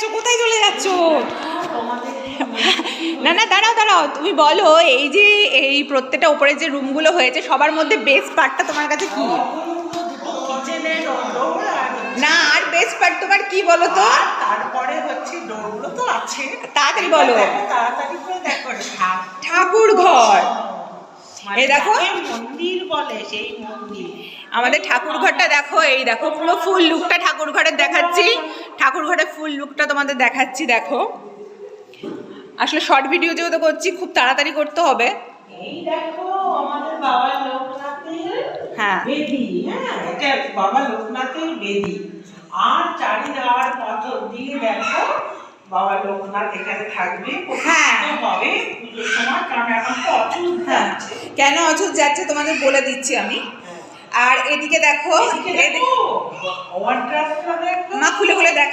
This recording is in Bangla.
যাচ্ছ? কোথায় চলে যাচ্ছ? না না, দাঁড়াও দাঁড়াও, তুমি বলো এই যে এই প্রত্যেকটা উপরে যে রুমগুলো হয়েছে সবার মধ্যে বেস্ট পার্টটা তোমার কাছে কি? না, আর বেস্ট পার্ট তোমার কি বলো তো? তারপরে হচ্ছে ডোরগুলো তো আছে, তাড়াতাড়ি বলো। তাড়াতাড়ি করে দেখো, ঠাকুর ঘর। এই দেখো মন্দির বলে, সেই মন্দির। আমাদের ঠাকুর ঘরটা দেখো, এই দেখো পুরো ফুল লুকটা ঠাকুর ঘরের দেখাচ্ছি, ঠাকুর ঘরের ফুল লুকটা তোমাদের দেখাচ্ছি। দেখো আসলে শর্ট ভিডিও যেহেতু করছি খুব তাড়াতাড়ি করতে হবে। এই দেখো আমাদের বাবা লোকনাথের হ্যাঁ বেদি, হ্যাঁ এটা বাবা লোকনাথের বেদি। আর চারিধার পাথর দিয়ে দেখো বাবা লোকনাথ এখানে থাকবে, হ্যাঁ হবে পুজোর সময়, কারণ এখন তো অচুত যাচ্ছে। কেন অচুত যাচ্ছে তোমাদের বলে দিচ্ছি আমি। আর এদিকে দেখো, ওয়ার্ড্রপটা দেখো, মা খুলে খুলে দেখো।